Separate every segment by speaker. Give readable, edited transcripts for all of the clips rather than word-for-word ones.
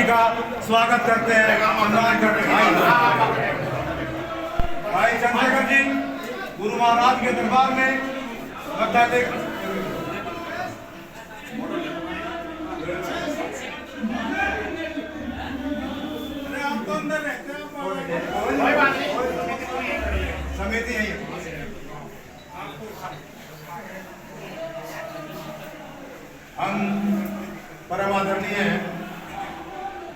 Speaker 1: का स्वागत करते हैं, सम्मान करते हैं। भाई चंद्रशेखर जी गुरु महाराज के दरबार में मत्था टेक। समिति है हम परम आदरणीय हैं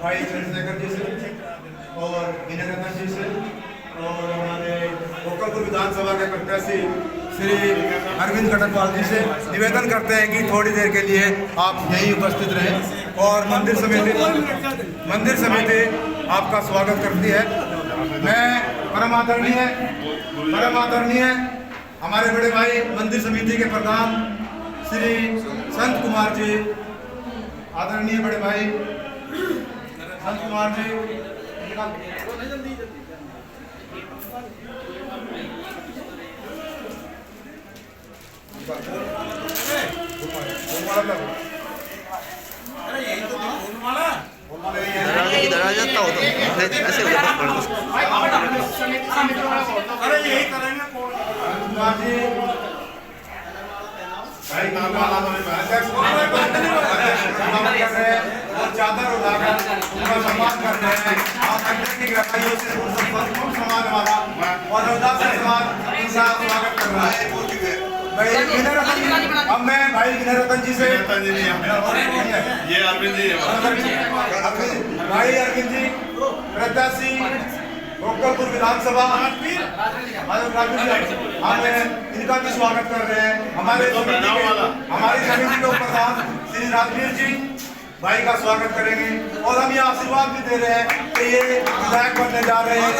Speaker 1: भाई चंद्रशेखर जी से और विनय रतन जी से और हमारे गोकलपुर विधानसभा के प्रत्याशी श्री अरविंद कटकवाल जी से निवेदन करते हैं कि थोड़ी देर के लिए आप यहीं उपस्थित रहें और मंदिर समिति आपका स्वागत करती है। मैं परम आदरणीय हमारे बड़े भाई मंदिर समिति के प्रधान श्री संत कुमार जी, आदरणीय बड़े भाई संत कुमार जी और चादर उठाकर उनका सम्मान करते हैं। आप गृहस्थाइयों से समाज हमारा और रविदास समाज इनका स्वागत कर रहा है। भाई विनय रतन जी, अब मैं भाई विनय रतन जी से ये अरविंद जी भाई अरविंद जी प्रत्याशी गोकलपुर विधानसभा हम इनका भी स्वागत कर रहे हैं। हमारी समिति के प्रधान श्री राजवीर जी भाई का स्वागत करेंगे और हम ये आशीर्वाद भी दे रहे हैं कि ये विधायक बनने जा रहे हैं।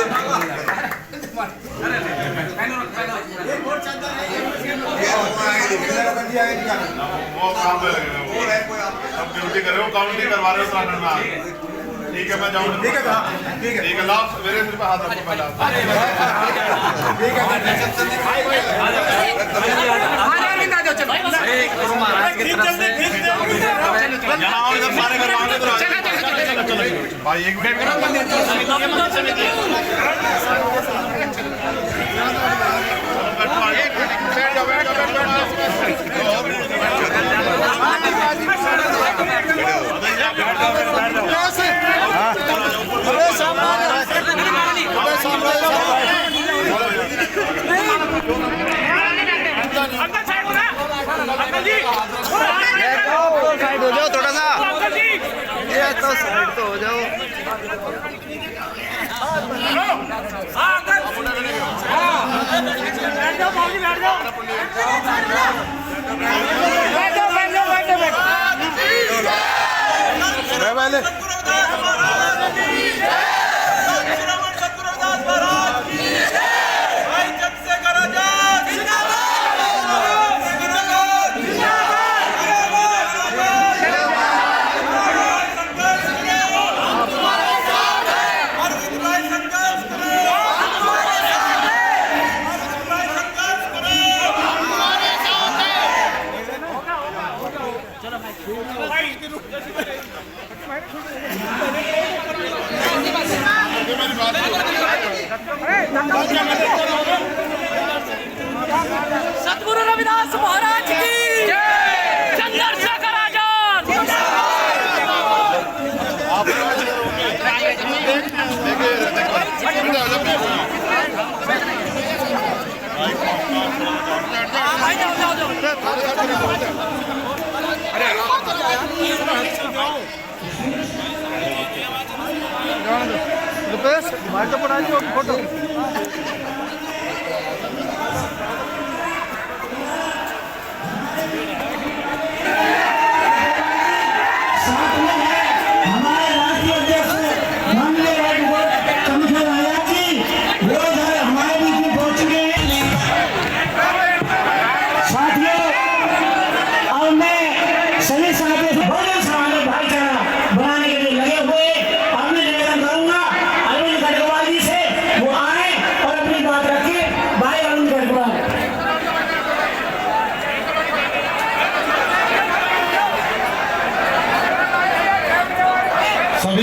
Speaker 1: ठीक है, मैं जाऊँ। ठीक है, लास्ट मेरे सिर पे हाथ रखो पहले। ठीक है, गुरु महाराज की तरफ से सारे घर भाई एक मिनट साइड हो जाओ थोड़ा सा, ये तो साइड तो हो जाओ।
Speaker 2: सतगुरु रविदास महाराज की चंद्रशेखर आजाद।
Speaker 3: फोटो
Speaker 4: बनाने के लिए लगे हुए। अब मैं निवेदन करूंगा अरविंद कटकवाल जी से वो आए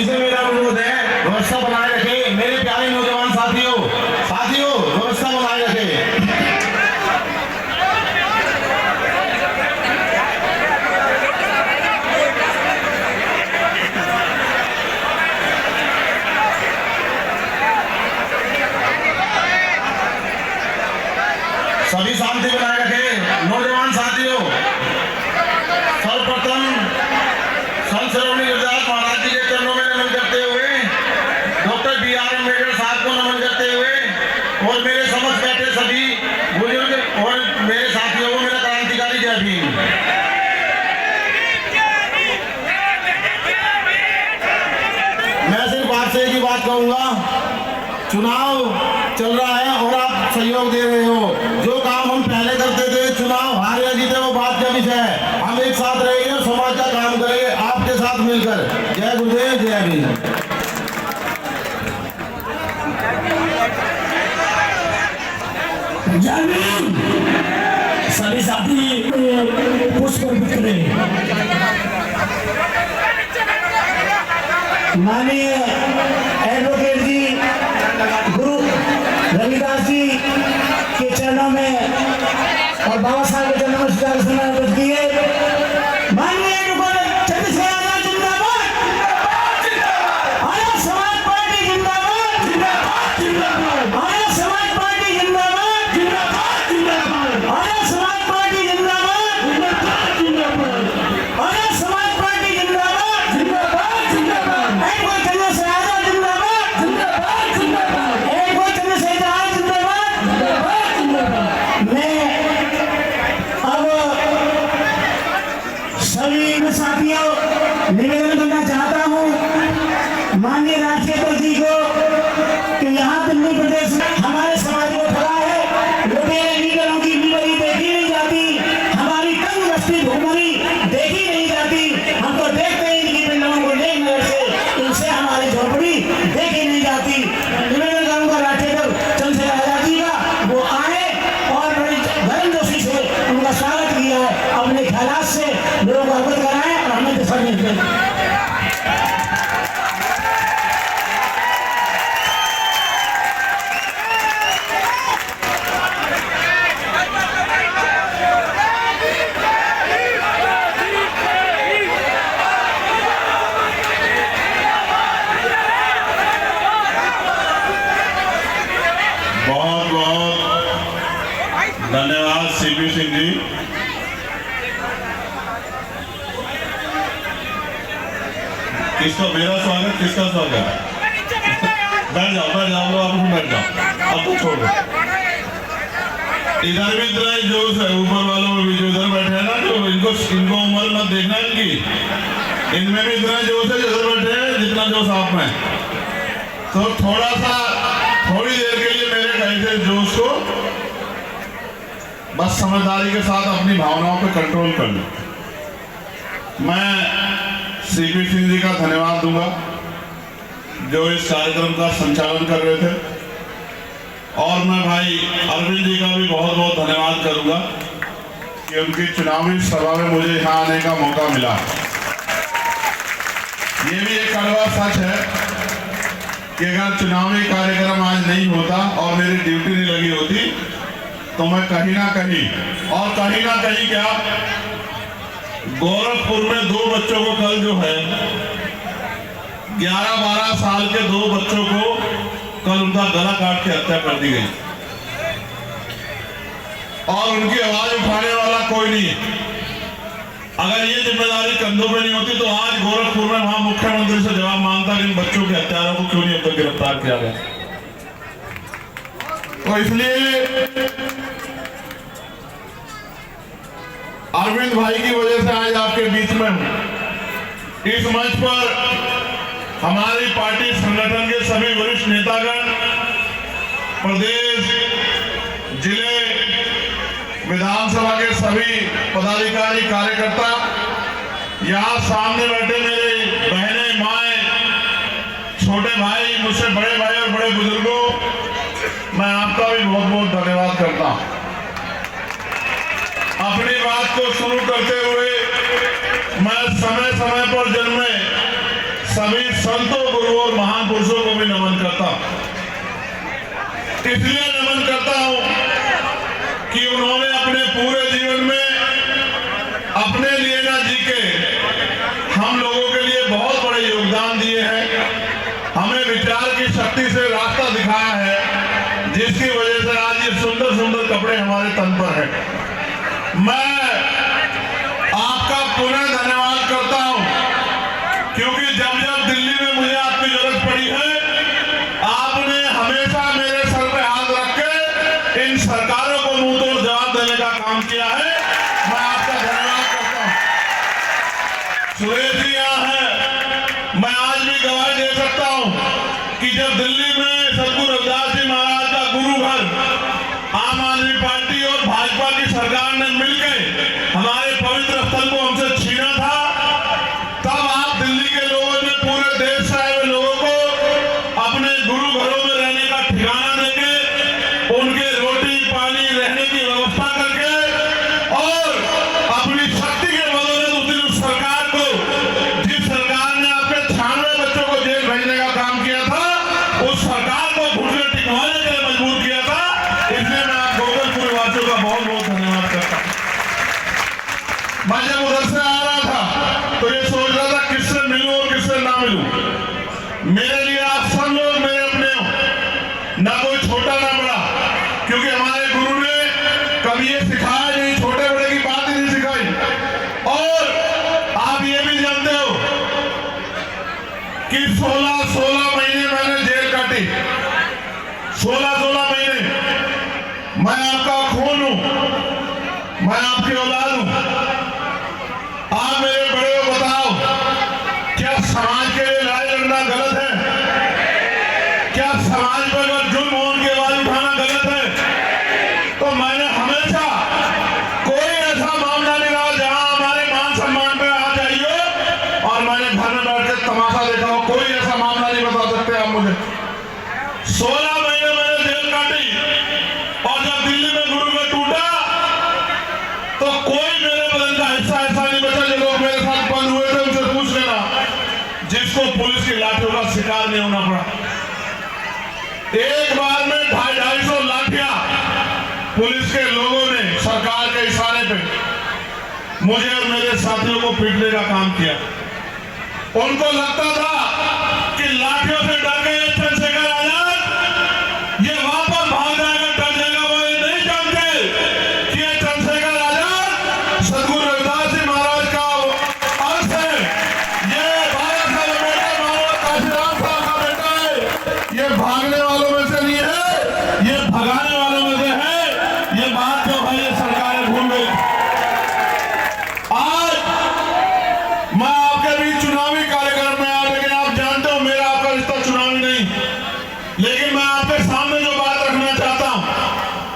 Speaker 4: से मेरा अनुरोध है, व्यवस्था बनाए रखें। मेरे प्यारे नौजवान साथियों व्यवस्था बनाए रखें। सभी शांति बनाए रखें। नौजवान साथियों, सर्वप्रथम संत श्रोमणी गुरुदास महाराज जी के चरणों में नमन करते हुए, डॉक्टर B.R. अम्बेडकर साहब को नमन करते हुए और मेरे समक्ष बैठे सभी बुजुर्ग और मेरे साथियों को मेरा क्रांतिकारी जय भीम। मैं सिर्फ आपसे एक ही बात कहूंगा, चुनाव चल रहा है और आप सहयोग दे रहे हो। जो काम हम पहले करते थे, चुनाव हार या जीते वो बात का विषय है। हम एक साथ रहेंगे और समाज का काम करेंगे आपके साथ मिलकर। जय गुरुदेव, जय भीम।
Speaker 5: जय भीम। सभी साथी पुष्प अर्पित करें। माननीय एडवोकेट जी गुरु रविदास जी के चरणों में और बाबा साहब के चरणों में अर्पित किए। माननीय एडवोकेट चंद्रशेखर आजाद जिंदाबाद, आर्य समाज पार्टी जिंदाबाद, आर्य समाज पार्टी जिंदाबाद, आर्य समाज पार्टी जिंदाबाद, आर्य समाज पार्टी जिंदाबाद, एडवोकेट चंद्रशेखर आजाद जिंदाबाद, एडवोकेट चंद्रशेखर आजाद जिंदाबाद। मैं अब सभी साथियों निवेदन करना चाहता हूँ माननीय राष्ट्रीय अध्यक्ष जी को कि यहाँ दिल्ली प्रदेश में हमारे समाज को खड़ा है। लुटेरे लीडरों की बीमारी देखी नहीं जाती, हमारी तंग बस्ती भूखमरी देखी नहीं जाती। हम तो देखते हैं इनकी पिंडों को देख नजर से, इनसे हमारी झोपड़ी देखी नहीं जाती। निवेदन करूंगा राष्ट्रीय अध्यक्ष चंद्रशेखर आजाद जी का, वो आए और बड़ी गर्मजोशी से उनका स्वागत किया है, अपने ख्यालात से लोगों को अवगत कराएं और हमें दिशा निर्देश दें।
Speaker 4: बहुत बहुत धन्यवाद CP सिंह जी। किसका मेरा स्वागत, किसका स्वागत? बैठ जाओ लो, आप बैठ जाओ, अब तो छोड़ दो। इधर भी इतना ही जोश है, ऊपर वालों में भी जो इधर बैठे हैं ना, जो इनको उम्र मत देखना इनकी, इनमें भी इतना जोश है जो इधर बैठे हैं जितना जोश आप में। तो थोड़ी देर के लिए मेरे कहीं से जोश को बस समझदारी के साथ अपनी भावनाओं पे कंट्रोल कर लो। मैं CP सिंह जी का धन्यवाद दूंगा जो इस कार्यक्रम का संचालन कर रहे थे, और मैं भाई अरविंद जी का भी बहुत बहुत धन्यवाद करूंगा कि उनकी चुनावी सभा में मुझे यहाँ आने का मौका मिला। ये भी एक कड़वा सच है कि अगर चुनावी कार्यक्रम आज नहीं होता और मेरी ड्यूटी नहीं लगी होती तो मैं कहीं ना कहीं क्या गोरखपुर में 2 बच्चों को कल जो है 11-12 साल के 2 बच्चों को कल उनका गला काट के हत्या कर दी गई, और उनकी आवाज उठाने वाला कोई नहीं है। अगर ये जिम्मेदारी कंधों पे नहीं होती तो आज गोरखपुर में वहां मुख्यमंत्री से जवाब मांगता कि इन बच्चों के हत्यारों को क्यों नहीं अब तक गिरफ्तार किया गया। तो इसलिए अरविंद भाई की वजह से आज आपके बीच में हूं। इस मंच पर हमारी पार्टी संगठन के सभी वरिष्ठ नेतागण, प्रदेश, जिले, विधानसभा के सभी पदाधिकारी, कार्यकर्ता, यहाँ सामने बैठे मेरे बहनें, माएं, छोटे भाई, मुझसे बड़े भाई और बड़े बुजुर्गों, मैं आपका भी बहुत बहुत धन्यवाद करता हूं। अपनी बात को शुरू करते हुए मैं समय समय पर जन्मे सभी संतों सैकड़ों गुरुओं और महान पुरुषों को भी नमन करता हूं। इसलिए नमन करता हूं कि उन्होंने अपने पूरे जीवन में अपने लिए ना जी के हम लोगों के लिए बहुत बड़े योगदान दिए हैं। हमें विचार की शक्ति से रास्ता दिखाया है, जिसकी वजह से आज ये सुंदर सुंदर कपड़े हमारे तन पर हैं। मैं आपका पुनः धन्यवाद करता हूं, क्योंकि जब जब दिल्ली में मुझे आपकी जरूरत पड़ी है, आपने हमेशा मेरे सर पे हाथ रख के इन सरकारों को मुंह तोड़ जवाब देने का काम किया है। मैं आपका धन्यवाद करता हूं। सुरेश जी यहाँ है, मैं आज भी गवाही दे सकता हूं कि जब दिल्ली में सदगुरु रविदास जी महाराज का गुरु घर आम आदमी पार्टी और भाजपा की सरकार ने मिलकर हमारे पवित्र स्थल को हमसे छीना था, तब आप दिल्ली के लोगों ने पूरे देश से आए लोगों को अपने गुरु घरों में रहने का ठिकाना देके, उनके रोटी पानी रहने की व्यवस्था करके और अपनी शक्ति के बदौलत उस सरकार को, जिस सरकार ने आपके 96 बच्चों को जेल भेजने का काम किया था, उस सरकार को घुटने टिकवाने के लिए मजबूर किया था। इसलिए मैं आप गोकुलपुरी वासियों का बहुत बहुत धन्यवाद करता हूं। मैं जब उधर से आ रहा था तो ये सोच रहा था किससे मिलूं और किससे ना मिलूं। मेरे लिए आप सब लोग मेरे अपने हो, ना कोई छोटा ना बड़ा, क्योंकि हमारे गुरु ने कभी ये सिखाया नहीं, छोटे बड़े की बात ही नहीं सिखाई। और आप ये भी जानते हो कि 16 महीने मैंने जेल काटी, 16 महीने। मैं आपका खून हूं, मैं आपकी औलाद हूं। आप मेरे बड़े हो, बताओ क्या समाज के लिए लड़ाई लड़ना गलत है? क्या समाज पर अगर जुल्म हो उनकी आवाज उठाना गलत है? तो मैंने हमेशा कोई ऐसा मामला नहीं रहा जहां हमारे मान सम्मान पे आ जाइए और मैंने घर में बैठ के तमाशा देखा हो। कोई ऐसा मामला नहीं बता सकते आप मुझे। 16 महीने मैंने जेल काटी और जब दिल्ली में गुरु घर टूटा तो कोई मेरे बदन का हिस्सा ऐसा नहीं बचा। जो लोग मेरे साथ बंद हुए थे उनसे पूछ लेना, जिसको पुलिस की लाठियों का शिकार नहीं होना पड़ा। एक बार में 250 लाठियां पुलिस के लोगों ने सरकार के इशारे पे मुझे और मेरे साथियों को पीटने का काम किया। उनको लगता था कि लाठियों से डर गए चंद्रशेखर आजाद ये वापस भाग जाएगा, डर जाएगा। वो ये नहीं जानते कि ये चंद्रशेखर आजाद सदगुरु रविदास जी महाराज का अंश है। ये बाबा साहब बेटा मानो काशीराम साहब का बेटा है। ये भागने वालों में से नहीं है, ये भगाने वालों में से है। ये बात जो है ये सरकारें भूल गई। आज मैं आपके बीच चुनावी कार्यक्रम में आया, लेकिन आप जानते हो मेरा आपका रिश्ता चुनावी नहीं। लेकिन मैं आपके सामने जो बात रखना चाहता हूं,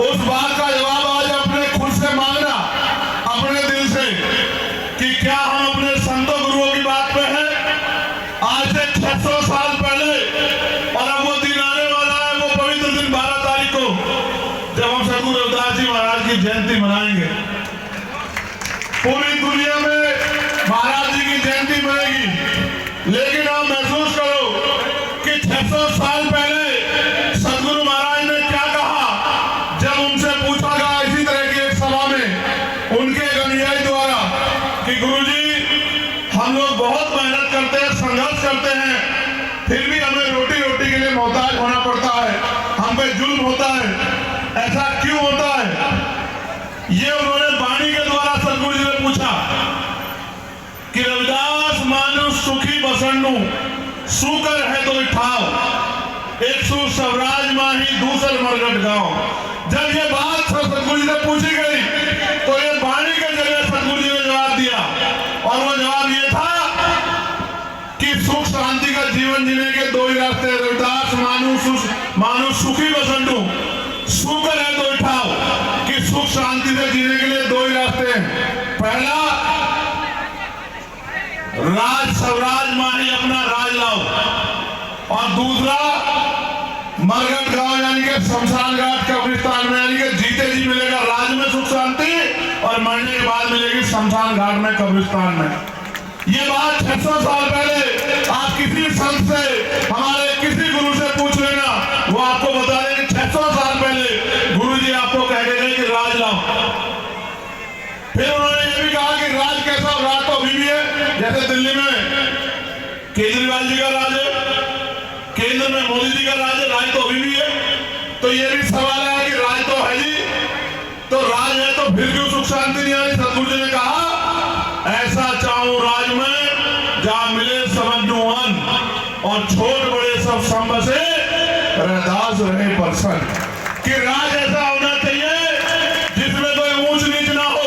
Speaker 4: उस बात का जवाब आज अपने खुद से मांगना, अपने दिल से, कि क्या हम अपने संतों गुरुओं की बात पे हैं? आज से 600 साल पहले, और अब वो दिन आने वाला है, वो पवित्र दिन 12 तारीख को, जब हम सदगुरु रविदास जी महाराज की जयंती मनाएंगे। पूरी दुनिया में महाराज जी की जयंती मनेगी, लेकिन आप महसूस करो कि 600 साल पहले सदगुरु महाराज ने क्या कहा जब उनसे पूछा गया इसी तरह की एक सभा में उनके एक अनुयायी द्वारा कि गुरुजी हम लोग बहुत मेहनत करते हैं, संघर्ष करते हैं, फिर भी हमें रोटी के लिए मोहताज होना पड़ता है, हम पे जुल्म होता है, ऐसा क्यों होता है? ये उन्होंने वाणी के द्वारा सदगुरु जी ने पूछा कि रविदास मानुष सुखी बसंडू सुकर है तो ठाव, एक सु स्वराज माही दूसर मरगट गांव। जब ये बात सदगुरु जी से पूछी गई तो ये वाणी के जरिए सदगुरु जी ने जवाब दिया, और वो जवाब ये था कि सुख शांति का जीवन जीने के दो ही रास्ते। रविदास मानुष सुखी बसंडू सुकर है तो ठाव, कि सुख शांति से जीने के लिए दो ही रास्ते हैं। पहला, राज स्वराज माही अपना राज लाओ, और दूसरा मरगट गांव यानी कि शमशान घाट कब्रिस्तान में, यानी कि जीते जी मिलेगा राज में सुख शांति और मरने के बाद मिलेगी शमशान घाट में कब्रिस्तान में। ये बात 600 साल पहले आप किसी संत से, हमारे किसी गुरु से पूछ लेना, वो आपको बता देंगे 600 साल पहले गुरु जी आपको कह के गए कि राज लाओ। फिर उन्होंने ये भी कहा कि राज कैसा, राज तो अभी भी है। जैसे दिल्ली में केजरीवाल जी का राज है, केंद्र में मोदी जी का राज है, राज तो अभी भी है। तो ये भी सवाल है कि राज तो है जी, तो राज है तो फिर क्यों सुख शांति नहीं आ रही? सतगुरु जी ने कहा ऐसा चाहूं राज में जहां मिले समझू अन, और छोट बड़े सब संग से रहदास रहे प्रसन्न। कि राज ऐसा होना चाहिए जिसमें कोई ऊंच नीच ना हो,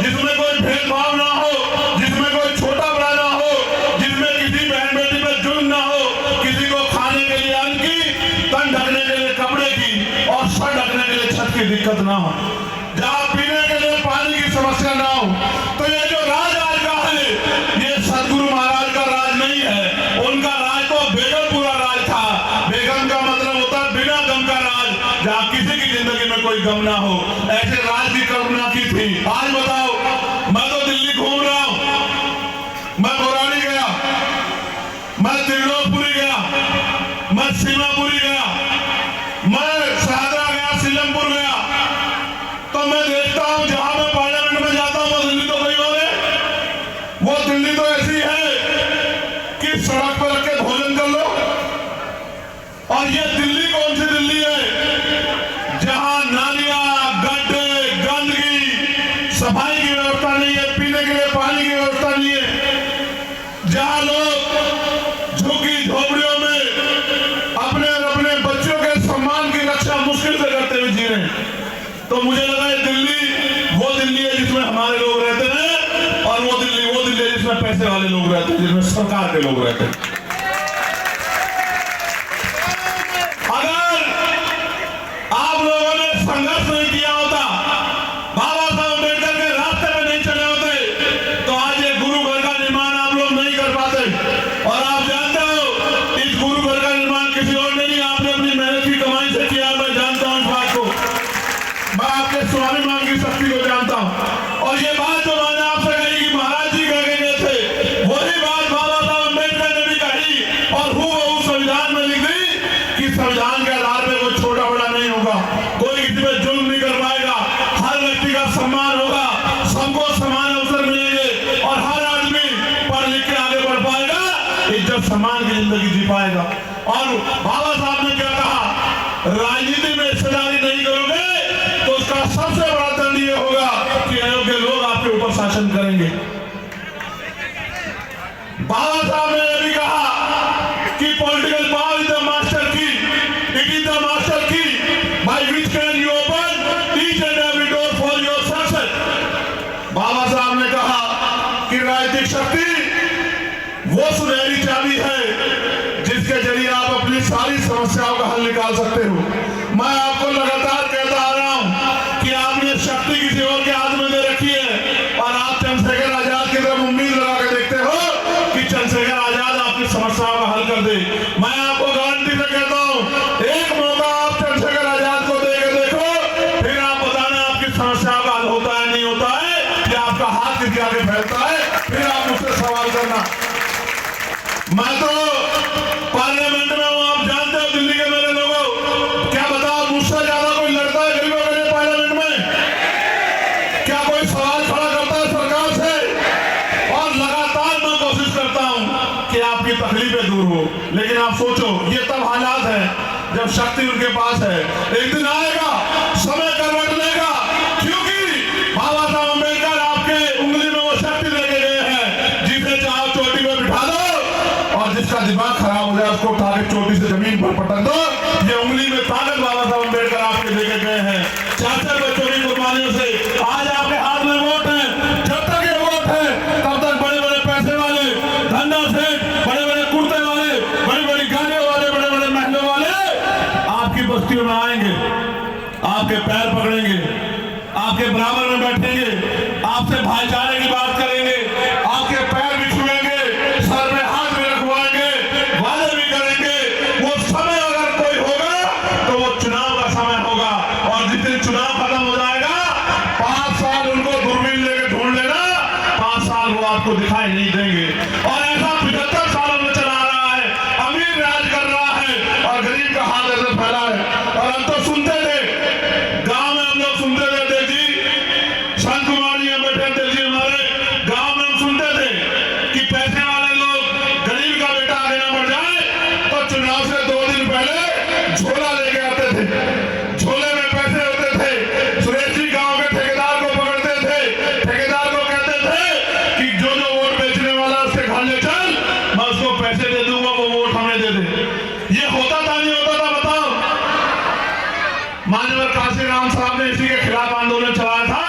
Speaker 4: जिसमें कोई भेदभाव ना हो, जिसमें कोई छोटा बड़ा ना हो, जिसमें किसी बहन बेटी पर जुल्म ना हो, किसी को खाने के लिए अन्न की, तन ढकने के लिए कपड़े की, और सर ढकने के लिए छत की दिक्कत ना हो, जहां पीने के लिए पानी की समस्या ना हो। तो ये जो राज आज का है, ये सदगुरु महाराज का राज नहीं है। उनका राज तो बेगमपुरा राज था। बेगम का मतलब होता है बिना गम का राज, जहां किसी की जिंदगी में कोई गम ना हो। ऐसे राज की कल्पना की थी। आज बताओ, मैं तो दिल्ली घूम रहा हूं, मैं बौराड़ी गया, मैं त्रिलोकपुरी गया, मैं सीमापुरी गया, मैं शाहदरा गया, सीलमपुर गया। तो मैं देखता हूं जहां मैं पार्लियामेंट में जाता हूं, वो दिल्ली तो कहीं और है। वो दिल्ली तो ऐसी है कि सड़क पर रख के भोजन कर लो। और ये दिल्ली कौन सी दिल्ली है जहां नालियां, गड्ढे, गंदगी, सफाई की व्यवस्था नहीं है, पीने के लिए पानी की व्यवस्था नहीं है, जहां लोग झुग्गी झोपड़ियों में अपने और अपने बच्चों के सम्मान की रक्षा मुश्किल से करते हुए जी रहे हैं। तो मुझे लगा ये दिल्ली वो दिल्ली है जिसमें हमारे लोग रहते हैं, और वो दिल्ली है जिसमें पैसे वाले लोग रहते हैं, जिसमें सरकार के लोग रहते हैं। अगर आप लोगों ने संघर्ष नहीं किया होता, बाबा साहब अम्बेडकर के रास्ते में नहीं चले होते, तो आज ये गुरु घर का निर्माण आप लोग नहीं कर पाते। और आप जानते हो इस गुरु घर का निर्माण किसी और ने नहीं, आपने अपनी मेहनत की कमाई से किया। मैं जानता हूं इस बात को, मैं आपके स्वाभिमान की शक्ति को जानता हूं। और ये बात जो मैंने आपसे कही कि महाराज जी कह गए थे, वही बात बाबा साहब अम्बेडकर ने भी कही, और हूबहू संविधान में लिख दी कि संविधान के आधार पर कोई छोटा बड़ा नहीं होगा, कोई किसी पे जुल्म नहीं कर पाएगा, हर व्यक्ति का सम्मान होगा, सबको समान अवसर मिलेंगे, और हर आदमी पढ़ लिख के आगे बढ़ पाएगा, इज्जत सम्मान की जिंदगी जी पाएगा। और बाबा साहब ने क्या कहा, राजनीति में हिस्सेदारी नहीं करोगे तो उसका सबसे बड़ा दंड ये होगा कि अयोग्य लोग आपके ऊपर शासन करेंगे। बाबा साहब ने यह भी कहा कि political power is the master key, it is the master key by which can you open each and every door for your success. Baba Saheb ने कहा कि राजनीतिक शक्ति वो सुनहरी चाबी है जिसके जरिए आप अपनी सारी समस्याओं का हल निकाल सकते हो। मैं आपको लगातार कहता आ रहा हूं कि आपने शक्ति किसी और के हाथ में दे रखी है, और आप चंद्रशेखर आजाद की तरफ उम्मीद लगा के देखते हो कि चंद्रशेखर आजाद आपकी समस्याओं का हल कर दे। मैं आपको गारंटी से कहता हूं, एक मौका आप चंद्रशेखर आजाद को दे के देखो, फिर आप बताना आपकी समस्याओं का हल होता है नहीं होता है, कि आपका हाथ किसके आगे फैलता है, फिर आप मुझसे सवाल करना। मैं तो पार्लियामेंट में हूं, आप जानते हो दिल्ली के मेरे लोगों, क्या बताओ मुझसे ज्यादा कोई लड़ता है गरीबों के लिए पार्लियामेंट में? क्या कोई सवाल खड़ा करता है सरकार से? और लगातार मैं कोशिश करता हूं कि आपकी तकलीफें दूर हो, लेकिन आप सोचो ये तब हालात है जब शक्ति उनके पास है। एक दिन आएगा, समय करवट लेगा, क्योंकि बाबा साहब अम्बेडकर आपके उंगली में वो शक्ति लेके गए हैं, जिसे चाहो चोटी पर बिठा दो, और जिसका दिमाग खराब हो जाए उसको उठा के चोटी से जमीन पर पटक दो। ये उंगली में ताकत बाबा साहब अम्बेडकर आपके लेके गए हैं। 4 बच्चों की कुर्बानियों से आज आपके हाथ में वोट है। जब तक ये वोट है तब तक बड़े बड़े पैसे वाले, धंधा सेठ, बड़े बड़े कुर्ते वाले, बड़ी बड़ी गाड़ियों वाले, बड़े बड़े महलों वाले आपकी बस्तियों में आएंगे, आपके पैर पकड़ेंगे, आपके बराबर में बैठेंगे, आपसे भाईचारे की बात करेंगे, आपके पैर भी छुएंगे, सर में हाथ भी रखवाएंगे, वादे भी करेंगे। वो समय अगर कोई होगा तो वो चुनाव का समय होगा, और जिस दिन चुनाव खत्म हो जाएगा 5 साल उनको दूरबीन लेके ढूंढ लेना, 5 साल वो आपको दिखाई नहीं देंगे। कर रहा है और गरीब का हाथ ऐसे फैला है। और हम तो सुनते थे, गांव में हम लोग सुनते थे, देख जी संत कुमार जी बैठे थे जी, हमारे गांव में हम सुनते थे कि पैसे वाले लोग गरीब का बेटा आगे ना बढ़ जाए तो चुनाव से 2 दिन पहले झोला लेके आते थे, झोले में पैसे होते थे। सुरेश जी गांव के ठेकेदार को पकड़ते थे, ठेकेदार को कहते थे कि जो जो वोट बेचने वाला उसके घर ले चल, मैं उसको पैसे दे दूंगा, वो वोट हमें दे दे। ये होता था नहीं होता था बताओ? मान्यवर काशीराम साहब ने इसी के खिलाफ आंदोलन चलाया था,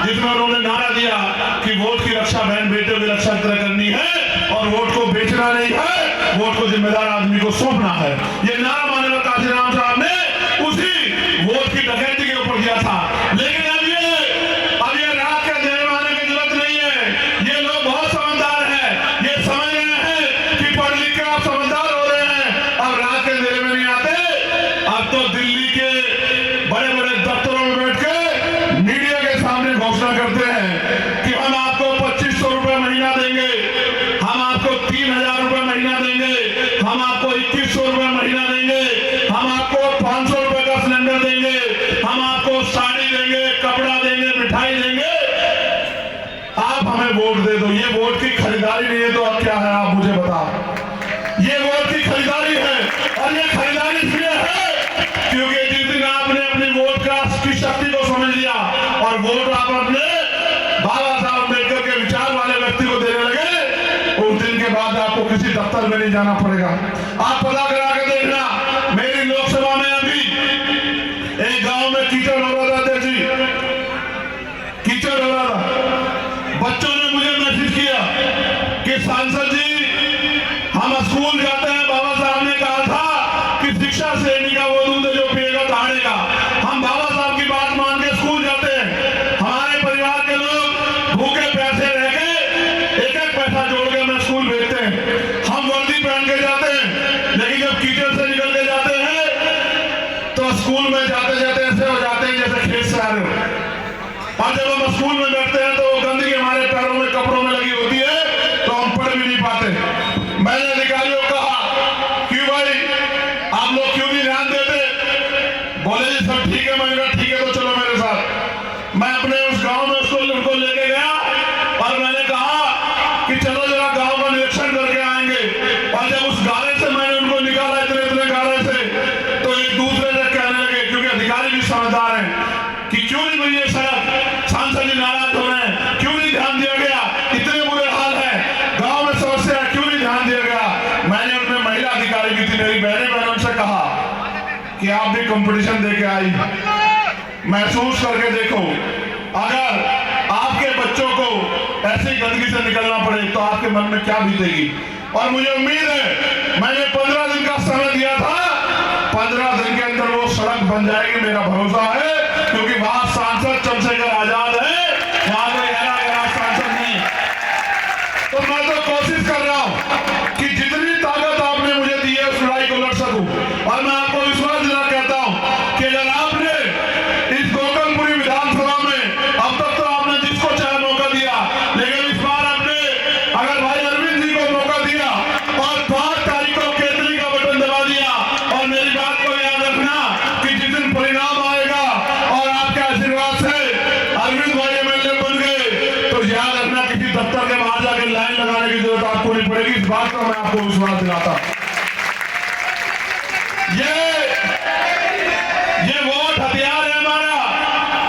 Speaker 4: जिसमें उन्होंने नारा दिया कि वोट की रक्षा बहन बेटियों की रक्षा की तरह करनी है और वोट को बेचना नहीं है, वोट को जिम्मेदार आदमी को सौंपना है। ये नारा मान्यवर काशीराम साहब ने उसी वोट की डकैती के ऊपर दिया था। लेकिन अब ये रात के देने वाले की जरूरत नहीं है। ये लोग बहुत समझदार हैं, ये समझ रहे हैं कि पढ़ लिख के आप समझदार हो रहे हैं, अब रात के देने में नहीं आते। अब तो दिल्ली के बड़े बड़े दफ्तरों में बैठ के मीडिया के सामने घोषणा करते हैं कि हम आपको 2500 रुपए महीना देंगे, हम आपको 3000 रुपए महीना देंगे, हम आपको 2100 रुपए महीना देंगे, हम आपको 500 रुपए का सिलेंडर देंगे, हम आपको साड़ी देंगे, कपड़ा देंगे, मिठाई देंगे, आप हमें वोट दे दो। ये वोट की खरीदारी नहीं है तो अब क्या है आप मुझे बताओ? ये वोट की खरीदारी है और ये खरीदारी इसलिए है क्योंकि जिस दिन आपने अपनी वोट की शक्ति को समझ लिया और वोट आप अपने बाबा साहब अम्बेडकर के विचार वाले व्यक्ति को देने लगे, उस दिन के बाद आपको किसी दफ्तर में नहीं जाना पड़ेगा। आप पता करा के देखना, मेरी लोकसभा में अभी एक गांव में कीचड़ हो रहा था जी, कीचड़ हो रहा था। बच्चों ने मुझे मैसेज किया कि सांसद जी हम स्कूल जाते हैं, बाबा साहब ने कहा था कि शिक्षा श्रेणी का वो दूध जो पिएगा दहाड़ेगा। हम बाबा साहब की बात मान के स्कूल जाते हैं, हमारे परिवार के लोग भूखे प्यासे रह के एक एक पैसा जोड़ के हमें स्कूल भेजते हैं। हम वर्दी पहन के जाते हैं, लेकिन जब कीचड़ से निकल के जाते हैं तो स्कूल में जाते जाते ऐसे हो जाते हैं जैसे खेत से आ रहे हो। और जब हम स्कूल में बैठते हैं तो गंदगी हमारे पैरों में कपड़ों में लगी होती है तो हम पढ़ भी नहीं पाते। मैंने अधिकारियों को कहा कि भाई आप लोग क्यों नहीं ध्यान देते? बोले जी सब ठीक है। मैंने कहा ठीक है तो चलो मेरे साथ। मैं अपने उस गांव में उनको लेके गया और मैंने कहा कि चलो जरा गांव का निरीक्षण करके आएंगे। और जब उस गाले से मैंने उनको निकाला, इतने गाले से, तो एक दूसरे से कहने लगे, क्योंकि अधिकारी भी समझदार हैं, कि क्यों नहीं बनी ये सड़क, सांसद जी नाराज हो रहे हैं, क्यों नहीं ध्यान दिया गया, इतने बुरे हाल है, गांव में समस्या है, क्यों नहीं ध्यान दिया गया। मैंने उनमें महिला अधिकारी की थी मेरी बहनें, मैंने उनसे कहा कि आप भी कंपटीशन देके आई, महसूस करके देखो, अगर आपके बच्चों को ऐसी गंदगी से निकलना पड़े तो आपके मन में क्या बीतेगी। और मुझे उम्मीद है, मैंने 15 दिन का समय दिया था, 15 दिन के अंदर वो सड़क बन जाएगी, मेरा भरोसा है, क्योंकि वहां सांसद चंद्रशेखर आजाद है, वहां कोई गहरा सांसद नहीं। तो मैं तो कोशिश कर रहा हूं कि जितनी ताकत आपने मुझे दी है उस लड़ाई को लड़ सकूं। और मैं आपको विश्वास दिला कहता हूं कि अगर आपने इस गोकलपुरी विधानसभा में अब तक तो आपने जिसको चाहे मौका दिया, लेकिन इस बार आपने अगर भाई अरविंद जी को मौका दिया और 5 तारीख को केतली का बटन दबा दिया, और मेरी बात को याद रखना कि जिस दिन परिणाम आएगा और आपके आशीर्वाद से अरविंद भाई एमएलए बन गए, तो याद रखना किसी दफ्तर के बाहर जाकर लाइन लगाने की जरूरत आपको नहीं पड़ेगी। इस बात का मैं आपको विश्वास दिलाता हूं। ये वोट हथियार है हमारा,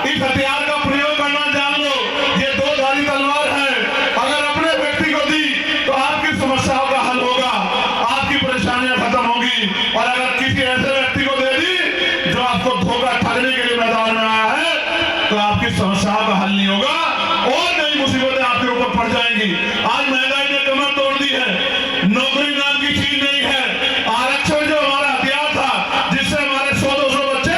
Speaker 4: इस हथियार का प्रयोग करना जान लो। ये 2 धारी तलवार है, अगर अपने व्यक्ति को दी तो आपकी समस्याओं का हल होगा, आपकी परेशानियां खत्म होगी। और अगर किसी ऐसे व्यक्ति को दे दी जो आपको धोखा ठगने के लिए मैदान में आया है, तो आपकी समस्याओं का हल नहीं होगा और नई मुसीबतें आपके ऊपर पड़ जाएंगी। आज महंगाई ने कमर तोड़ दी है, नौकरी नाम की चीज नहीं है। आरक्षण जो हमारा हथियार था, जिससे हमारे 100-200 बच्चे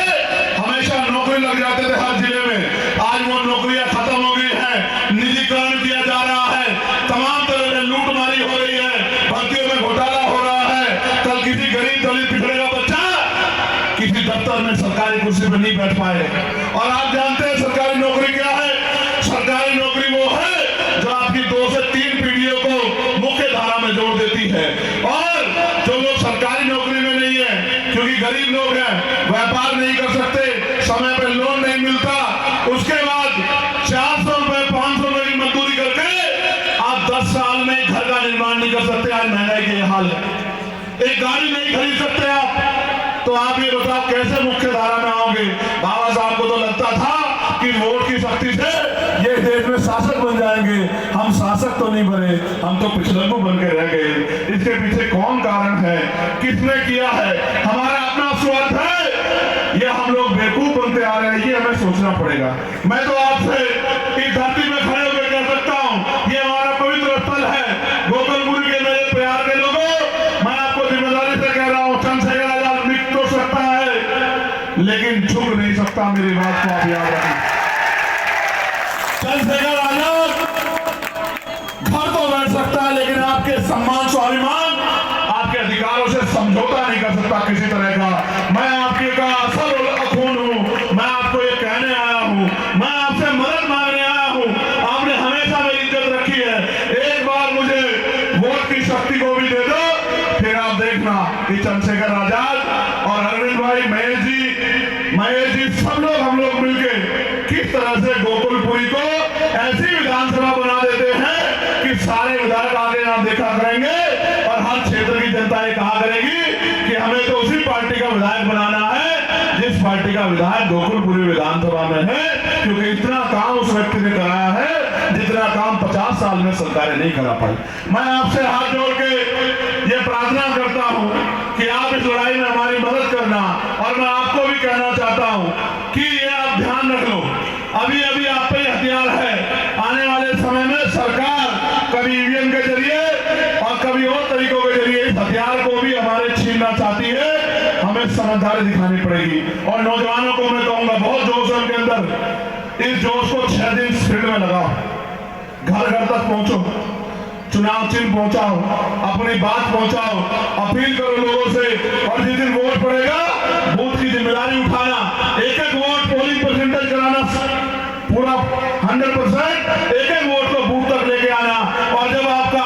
Speaker 4: हमेशा नौकरी लग जाते थे हर जिले में, आज वो नौकरियां खत्म हो गई हैं, निजीकरण किया जा रहा है, तमाम तरह से लूटमारी हो रही है, भर्तियों में घोटाला हो रहा है। कल किसी गरीब दलित पिछड़ेगा बच्चा किसी दफ्तर में सरकारी कुर्सी पर नहीं बैठ पाए। और आप जानते हैं सरकारी नौकरी क्या है? सरकारी नौकरी वो है जो आपकी 2 से 3 पीढ़ियों को मुख्य धारा में जोड़ देती है। और जो लोग सरकारी नौकरी में गरीब लोग हैं, व्यापार नहीं कर सकते, समय पर लोन नहीं मिलता, उसके बाद 400 रुपए 500 रुपए की मजदूरी करके आप 10 साल में घर का निर्माण नहीं कर सकते। आज महंगाई के हाल है, एक गाड़ी नहीं खरीद सकते आप, तो आप ये बताओ कैसे मुख्य धारा में आओगे? बाबा साहब को तो लगता था कि वोट की शक्ति से ये देश में शासक बन जाएंगे, हम शासक तो नहीं बने, हम तो पिछलग्गू बन के रह गए। इसके पीछे कौन कारण है, किसने किया है? हमारा अपना स्वार्थ है, ये हम लोग बेवकूफ बनते आ रहे हैं, ये हमें सोचना पड़ेगा। मैं तो आपसे इस धरती में खड़े होकर कह सकता हूँ, ये हमारा पवित्र स्थल है, गोकुलपुरी के मेरे प्यार के लोगों, मैं आपको जिम्मेदारी से कह रहा हूँ, चंद्रशेखर आजाद मिट तो सकता है लेकिन झुक नहीं सकता। मेरी बात को आप याद रखें, चंद्रशेखर आजाद घर तो बैठ सकता है लेकिन आपके सम्मान स्वाभिमान, आपके अधिकारों से समझौता नहीं कर सकता किसी तरह का। मैं आपके का असल खून हूं, मैं आपको ये कहने आया हूं, मैं आपसे मदद मांगने आया हूं। आपने हमेशा मेरी इज्जत रखी है, एक बार मुझे वोट की शक्ति को भी दे दो, फिर आप देखना कि चंद्रशेखर आजाद और अरविंद भाई, महेश जी सब लोग, हम लोग मिलके किस तरह से गोकुलपुरी को ऐसी विधानसभा बना देते हैं कि सारे विधायक आगे यहाँ देखा करेंगे और हर क्षेत्र की जनता ये कहा करेगी कि हमें तो उसी पार्टी का विधायक बनाना है जिस पार्टी का विधायक गोकुलपुरी विधानसभा में है, क्योंकि इतना काम उस व्यक्ति ने कराया है जितना काम 50 साल में सरकारें नहीं करा पाई। मैं आपसे हाथ जोड़ के ये प्रार्थना करता हूं कि आप इस लड़ाई में हमारी मदद करना, और मैं आपको भी कहना चाहता हूं कि ये आप ध्यान रख लो, अभी अभी आप पे हथियार है, आने वाले समय में सरकार कभी ईवीएम के जरिए और कभी और तरीकों के जरिए इस हथियार को भी हमारे छीनना चाहती है। हमें समझदारी दिखानी पड़ेगी, और नौजवानों को मैं कहूंगा बहुत जोश है उनके अंदर, इस जोश को 6 दिन फील्ड में लगाओ, घर घर तक पहुंचो, चुनाव चिन्ह पहुंचाओ, अपनी बात पहुंचाओ, अपील करो लोगों से, और जिस दिन वोट पड़ेगा बूथ की जिम्मेदारी उठाना, एक एक वोट पोलिंग परसेंटेज कराना, पूरा 100%, एक एक वोट को बूथ तक लेके आना, और जब आपका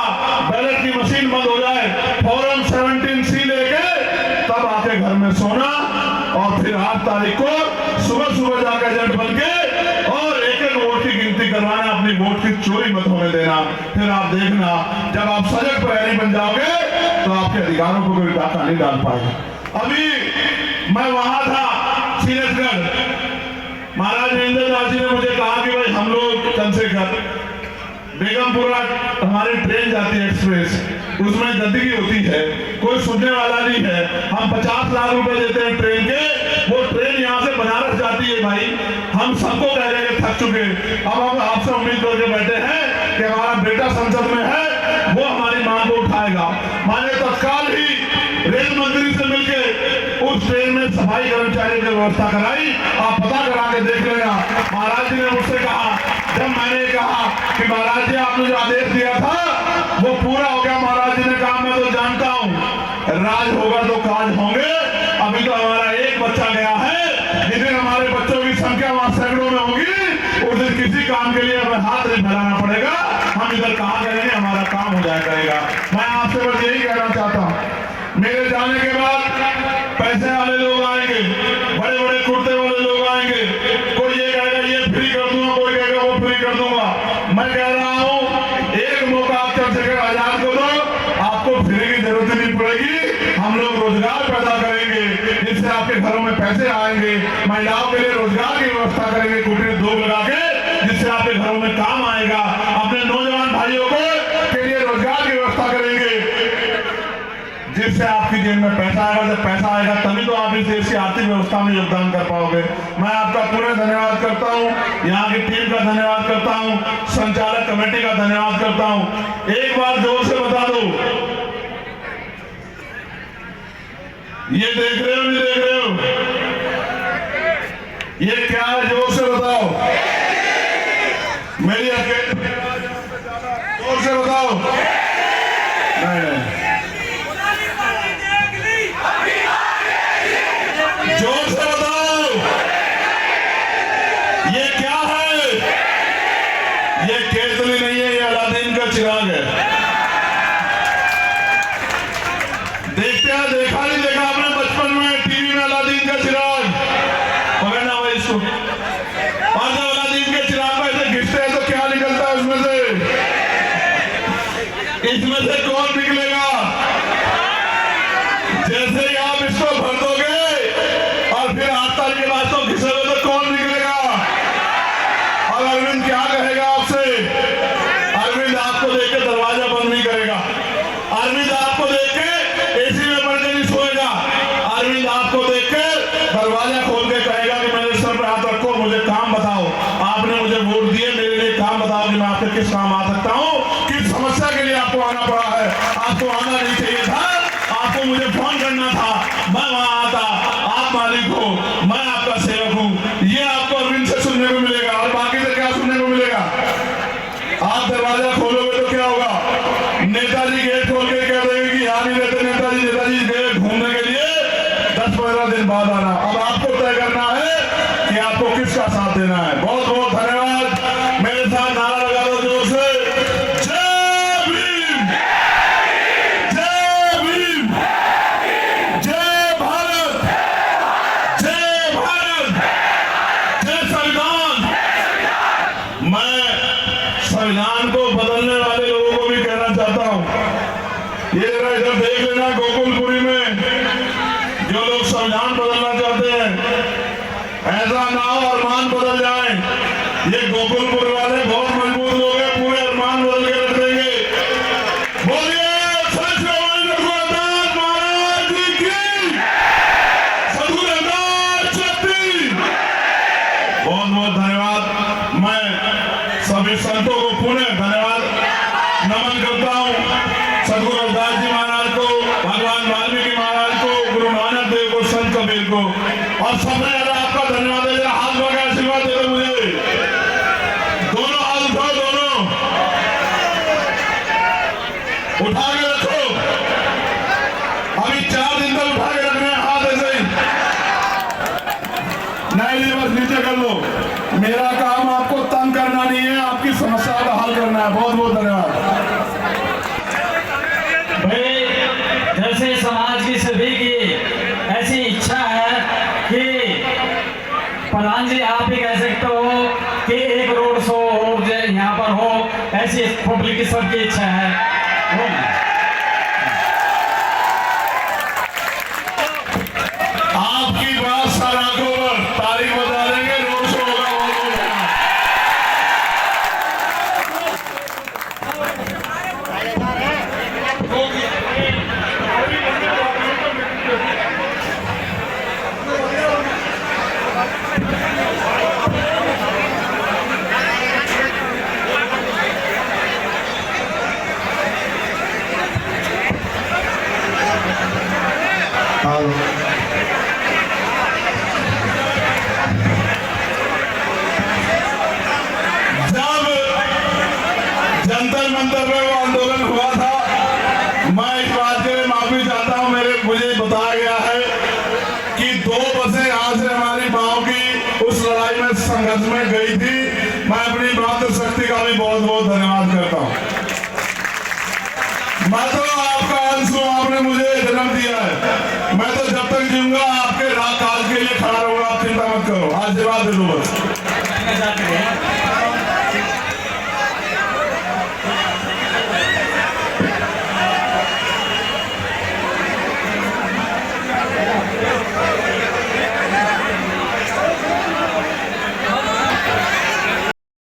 Speaker 4: बैलेट की मशीन बंद हो जाए फॉर्म 17C लेके तब आके घर में सोना, और फिर 8 तारीख को सुबह सुबह जाकर एजेंट बन के और एक एक वोट की गिनती करवाना, अपनी वोट की चोरी मत होने देना। फिर आप देखना जब आप सजग प्रहरी बन जाओगे तो आपके अधिकारों को कोई डाका नहीं डाल पाएगा। अभी मैं वहां था सीरसगढ़, महाराज नरेंद्र दास जी ने मुझे कहा कि भाई हम लोग चंद्रशेखर बेगमपुरा हमारी ट्रेन जाती है एक्सप्रेस, उसमें गंदगी होती है, कोई सुनने वाला नहीं है, हम 50 लाख रुपए देते हैं ट्रेन के, वो ट्रेन यहाँ से बनारस जाती है भाई, हम सबको कह रहे हैं थक चुके, अब हम आपसे उम्मीद करके बैठे हैं कि हमारा बेटा संसद में है, वो हमारी मांग को उठाएगा। मैंने तत्काल ही रेल मंत्री से मिलकर उस ट्रेन में सफाई कर्मचारियों की व्यवस्था कराई, आप पता करा के देख लेना। महाराज जी ने मुझसे कहा, जब मैंने कहा कि महाराज जी आपने जो आदेश दिया था वो पूरा हो गया, महाराज जी ने कहा मैं तो जानता हूं राज होगा तो काज होंगे, अभी तो हमारा एक बच्चा गया है, जिस दिन हमारे बच्चों की संख्या वहां सैकड़ों में होगी उस दिन किसी काम के लिए हमें हाथ नहीं फैलाना पड़ेगा, हम इधर कहा करेंगे, हमारा काम हो जाया करेगा। मैं आपसे बस यही कहना चाहता हूं, मेरे जाने के बाद पैसे वाले लोग आएंगे, बड़े बड़े कुर्ते वाले लोग आएंगे, कोई ये कहेगा ये फ्री कर दूंगा, कोई कहेगा वो फ्री कर दूंगा। मैं कह रहा हूं एक मौका आप चंद्रशेखर आजाद को दो, आपको फ्री की जरूरत नहीं पड़ेगी, हम लोग रोजगार पैदा करेंगे जिससे आपके घरों में पैसे आएंगे, महिलाओं के लिए रोजगार की व्यवस्था करेंगे, कुटीर उद्योग लगा के जिससे आपके घरों में काम आएगा, अपने नौजवान भाइयों को के लिए रोजगार की व्यवस्था करेंगे जिससे आपकी जेब में पैसा आएगा। जब पैसा आएगा तभी तो आप इस देश की आर्थिक व्यवस्था में योगदान कर पाओगे। मैं आपका पूरा धन्यवाद करता हूं, यहाँ की टीम का धन्यवाद करता हूं, संचालक कमेटी का धन्यवाद करता हूं। एक बार जोर से बता दो, ये देख रहे हो नहीं देख रहे हो, ये क्या है, जोर से बताओ, मेरी जोर से बताओ। नहीं जोर से बताओ, ये क्या है? ये केतली नहीं है, ये अलादीन का चिराग है। देखते हैं, देखा नहीं देखा आपने बचपन में टीवी में इसमें से कौन निकलेगा? जैसे ही आप इसको भर दोगे और फिर 8 तारीख के बाद तो घिसोगे तो कौन निकलेगा? और अरविंद क्या कहेगा आपसे? अरविंद आपको देख के दरवाजा बंद नहीं करेगा। अरविंद आपको देख के एसी में पड़ के नहीं सोएगा। अरविंद आपको देख के दरवाजा खोल के कहेगा कि मेरे सर पे हाथ रखो, मुझे काम बताओ, आपने मुझे वोट दिए, मेरे लिए काम बताओ कि मैं आपके किस काम आ सकता हूँ, किस समस्या के लिए आपको आना पड़ा है। आपको आना नहीं चाहिए था, आपको मुझे फोन करना था, मैं वहां आता। आप मालिक हो, मैं आपका सेवक हूं। ये आपको अरविंद से सुनने को मिलेगा। और बाकी से क्या सुनने को मिलेगा? आप दरवाजा खोलोगे तो क्या होगा? नेताजी गेट खोल के कह देंगे कि यहाँ नहीं रहते नेताजी, नेताजी गए घूमने के लिए, 10-15 दिन बाद आना। अब आपको तय करना है कि आपको किसका साथ देना है। बहुत बहुत धन्यवाद। मेरे साथ नारा लगा दो जोर से, जय भीम, जय भीम, जय भारत, जय भारत, जय संविधान। मैं संविधान को बदलने वाले लोगों को भी कहना चाहता हूं, ये जरा इधर देख लेना, गोकुलपुरी में जो लोग संविधान बदलना चाहते हैं, ऐसा ना हो अरमान बदल जाए। ये गोकुलपुर वाले बहुत मजबूत लोग हैं, पूरे अरमान बदल के रख देंगे। बोलिए सदगुरु रघुनाथ महाराज जी की, सदगुरु रघुनाथ शक्ति। बहुत बहुत धन्यवाद। मैं सभी संतों को पुनः धन्यवाद नमन करता हूँ। सदगुरु रविदास जी महाराज को, भगवान वाल्मीकि महाराज को, गुरु नानक देव को, संत कबीर को, और सबने आपका धन्यवाद है। हाथ लगा आशीर्वाद दे दो मुझे। दोनों हाथ उठाओ, दोनों उठा के रखो। अभी 4 दिन तक उठा के रखने हैं हाथ ऐसे ही। नहीं, बस नीचे कर लो। मेरा काम आपको तंग करना नहीं है, आपकी समस्या का हल करना है। बहुत बहुत धन्यवाद।
Speaker 6: जैसे समाज की सभी की ऐसी इच्छा है कि प्रधान जी आप ही कह सकते हो कि एक रोड शो और यहाँ पर हो, ऐसी पब्लिक की सबकी इच्छा है।
Speaker 4: आपकी बात सर आंखों पर, तारीख बता देंगे, रोड शो होगा। जंतर मंतर में वो आंदोलन हुआ था, मैं इस बात के लिए माफी चाहता हूं। मुझे बताया गया है कि 2 बसें यहाँ से हमारी गांव की उस लड़ाई में संघर्ष में गई थी। मैं अपनी मातृशक्ति का भी बहुत बहुत धन्यवाद करता हूं। मैं तो आपका अंश हूं, आपने मुझे जन्म दिया है। मैं तो जब तक जीऊंगा आपके राज काल के लिए खड़ा रहूंगा। आप चिंता मत करो, आशीर्वाद दे दो बस।